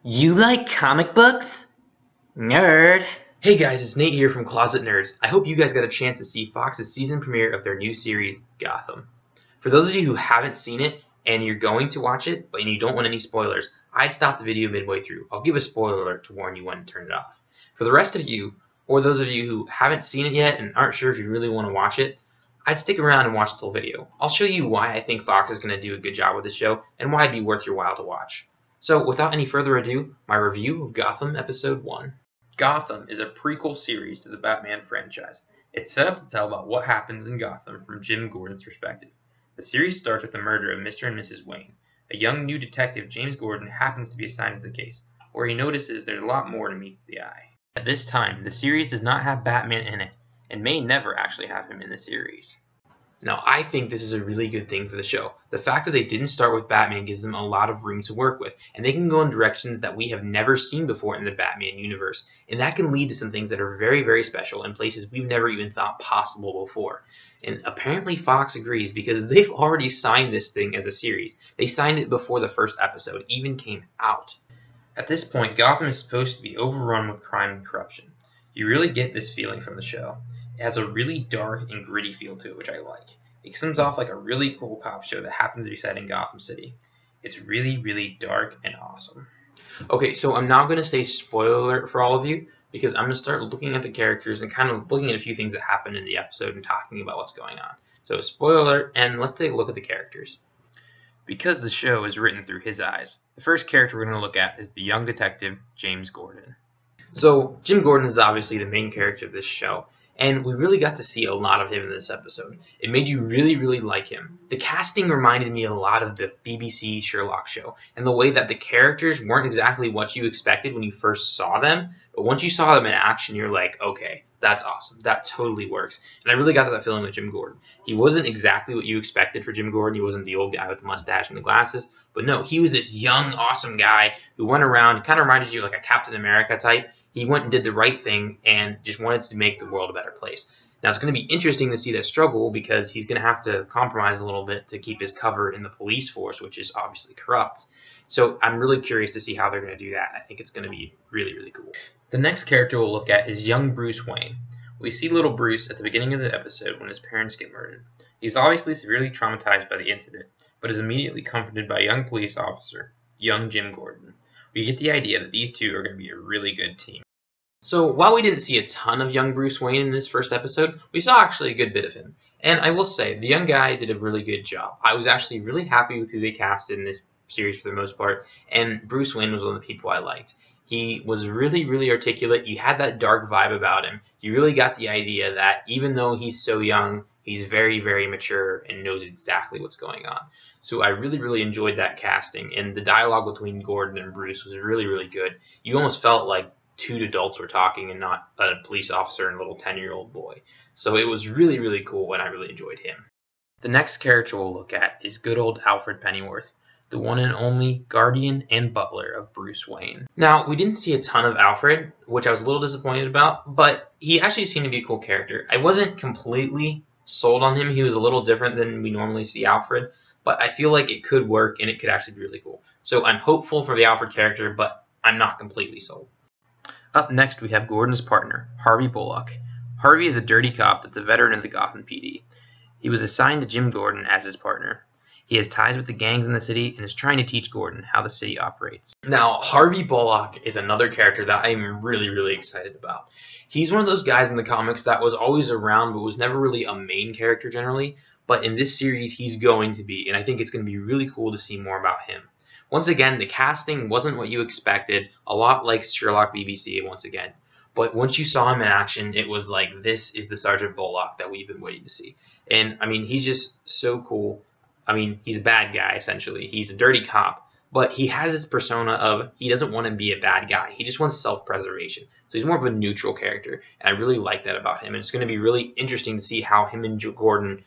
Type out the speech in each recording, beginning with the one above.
You like comic books? Nerd. Hey guys, it's Nate here from Closet Nerds. I hope you guys got a chance to see Fox's season premiere of their new series, Gotham. For those of you who haven't seen it and you're going to watch it, but you don't want any spoilers, I'd stop the video midway through. I'll give a spoiler alert to warn you when to turn it off. For the rest of you, or those of you who haven't seen it yet and aren't sure if you really want to watch it, I'd stick around and watch the whole video. I'll show you why I think Fox is going to do a good job with the show and why it'd be worth your while to watch. So without any further ado, my review of Gotham Episode 1. Gotham is a prequel series to the Batman franchise. It's set up to tell about what happens in Gotham from Jim Gordon's perspective. The series starts with the murder of Mr. and Mrs. Wayne. A young new detective, James Gordon, happens to be assigned to the case, where he notices there's a lot more to meet the eye. At this time, the series does not have Batman in it, and may never actually have him in the series. Now, I think this is a really good thing for the show. The fact that they didn't start with Batman gives them a lot of room to work with, and they can go in directions that we have never seen before in the Batman universe, and that can lead to some things that are very, very special in places we've never even thought possible before. And apparently Fox agrees because they've already signed this thing as a series. They signed it before the first episode even came out. At this point, Gotham is supposed to be overrun with crime and corruption. You really get this feeling from the show. It has a really dark and gritty feel to it, which I like. It comes off like a really cool cop show that happens to be set in Gotham City. It's really, really dark and awesome. Okay, so I'm now going to say spoiler alert for all of you, because I'm going to start looking at the characters and kind of looking at a few things that happen in the episode and talking about what's going on. So spoiler alert, and let's take a look at the characters. Because the show is written through his eyes, the first character we're going to look at is the young detective, James Gordon. So Jim Gordon is obviously the main character of this show, and we really got to see a lot of him in this episode. It made you really, really like him. The casting reminded me a lot of the BBC Sherlock show, and the way that the characters weren't exactly what you expected when you first saw them, but once you saw them in action, you're like, okay, that's awesome. That totally works. And I really got that feeling with Jim Gordon. He wasn't exactly what you expected for Jim Gordon. He wasn't the old guy with the mustache and the glasses, but no, he was this young, awesome guy who went around, kind of reminded you like a Captain America type. He went and did the right thing and just wanted to make the world a better place. Now, it's going to be interesting to see that struggle because he's going to have to compromise a little bit to keep his cover in the police force, which is obviously corrupt. So I'm really curious to see how they're going to do that. I think it's going to be really, really cool. The next character we'll look at is young Bruce Wayne. We see little Bruce at the beginning of the episode when his parents get murdered. He's obviously severely traumatized by the incident, but is immediately comforted by a young police officer, young Jim Gordon. We get the idea that these two are going to be a really good team. So while we didn't see a ton of young Bruce Wayne in this first episode, we saw actually a good bit of him. And I will say, the young guy did a really good job. I was actually really happy with who they casted in this series for the most part, and Bruce Wayne was one of the people I liked. He was really, really articulate. He had that dark vibe about him. You really got the idea that even though he's so young, he's very, very mature and knows exactly what's going on. So I really, really enjoyed that casting, and the dialogue between Gordon and Bruce was really, really good. You almost felt like two adults were talking and not a police officer and a little 10-year-old boy. So it was really, really cool, and I really enjoyed him. The next character we'll look at is good old Alfred Pennyworth, the one and only guardian and butler of Bruce Wayne. Now, we didn't see a ton of Alfred, which I was a little disappointed about, but he actually seemed to be a cool character. I wasn't completely sold on him. He was a little different than we normally see Alfred, but I feel like it could work and it could actually be really cool. So I'm hopeful for the Alfred character, but I'm not completely sold. Up next, we have Gordon's partner, Harvey Bullock. Harvey is a dirty cop that's a veteran of the Gotham PD. He was assigned to Jim Gordon as his partner. He has ties with the gangs in the city and is trying to teach Gordon how the city operates. Now, Harvey Bullock is another character that I'm really, really excited about. He's one of those guys in the comics that was always around but was never really a main character generally. But in this series, he's going to be, and I think it's going to be really cool to see more about him. Once again, the casting wasn't what you expected, a lot like Sherlock BBC once again. But once you saw him in action, it was like, this is the Sergeant Bullock that we've been waiting to see. And, I mean, he's just so cool. I mean, he's a bad guy, essentially. He's a dirty cop. But he has this persona of he doesn't want to be a bad guy. He just wants self-preservation. So he's more of a neutral character. And I really like that about him. And it's going to be really interesting to see how him and Gordon,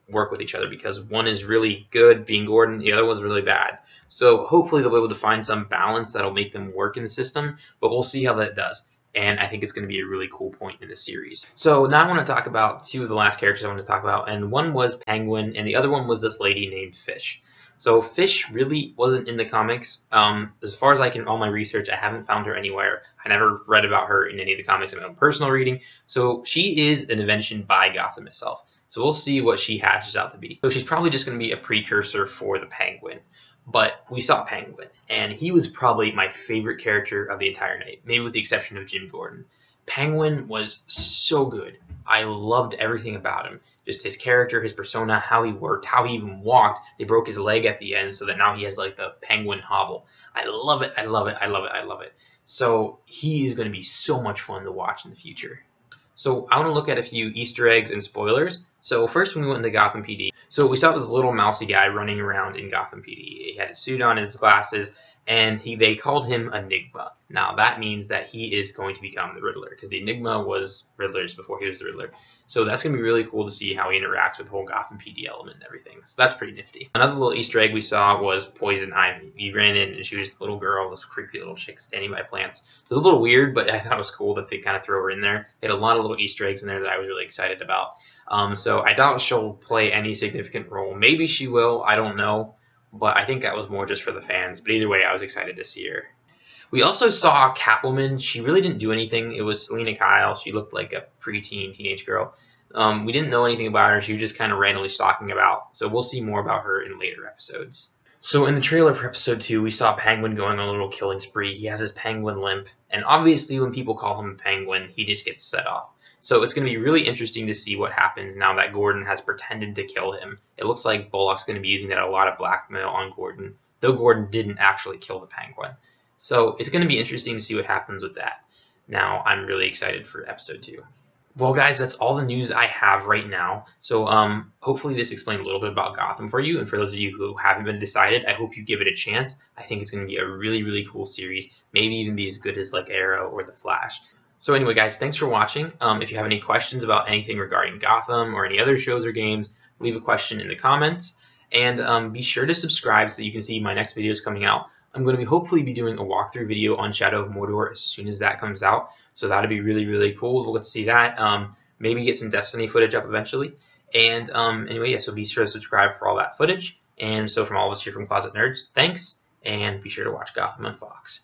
work with each other. Because one is really good, being Gordon. The other one's really bad. So hopefully they'll be able to find some balance that'll make them work in the system, but we'll see how that does. And I think it's going to be a really cool point in the series. So now I want to talk about two of the last characters I want to talk about, and one was Penguin, and the other one was this lady named Fish. So Fish really wasn't in the comics. As far as I can, all my research, I haven't found her anywhere. I never read about her in any of the comics in my own personal reading. So she is an invention by Gotham itself. So we'll see what she hatches out to be. So she's probably just going to be a precursor for the Penguin. But we saw Penguin, and he was probably my favorite character of the entire night, maybe with the exception of Jim Gordon. Penguin was so good. I loved everything about him. Just his character, his persona, how he worked, how he even walked. They broke his leg at the end so that now he has like the penguin hobble. I love it. I love it. I love it. I love it. So he is going to be so much fun to watch in the future. So I want to look at a few Easter eggs and spoilers. So first, when we went into Gotham PD, so we saw this little mousy guy running around in Gotham PD. He had his suit on, his glasses, and they called him Enigma. Now that means that he is going to become the Riddler, because the Enigma was Riddler's before he was the Riddler. So that's going to be really cool to see how he interacts with the whole Gotham PD element and everything. So that's pretty nifty. Another little Easter egg we saw was Poison Ivy. We ran in and she was a little girl, this creepy little chick standing by plants. So it was a little weird, but I thought it was cool that they kind of throw her in there. They had a lot of little Easter eggs in there that I was really excited about. So I doubt she'll play any significant role. Maybe she will, I don't know. But I think that was more just for the fans. But either way, I was excited to see her. We also saw Catwoman. She really didn't do anything. It was Selena Kyle. She looked like a preteen teenage girl. We didn't know anything about her. She was just kind of randomly stalking about. So we'll see more about her in later episodes. So in the trailer for episode 2, we saw Penguin going on a little killing spree. He has his penguin limp. And obviously when people call him a penguin, he just gets set off. So it's going to be really interesting to see what happens now that Gordon has pretended to kill him. It looks like Bullock's going to be using that a lot of blackmail on Gordon, though Gordon didn't actually kill the Penguin. So it's going to be interesting to see what happens with that. Now, I'm really excited for episode 2. Well, guys, that's all the news I have right now. So hopefully this explained a little bit about Gotham for you. And for those of you who haven't been decided, I hope you give it a chance. I think it's going to be a really, really cool series. Maybe even be as good as like Arrow or The Flash. So anyway, guys, thanks for watching. If you have any questions about anything regarding Gotham or any other shows or games, leave a question in the comments. And be sure to subscribe so that you can see my next videos coming out. I'm going to hopefully be doing a walkthrough video on Shadow of Mordor as soon as that comes out. So that'll be really, really cool. We'll get to see that. Maybe get some Destiny footage up eventually. And anyway, yeah, so be sure to subscribe for all that footage. And so from all of us here from Closet Nerds, thanks. And be sure to watch Gotham on Fox.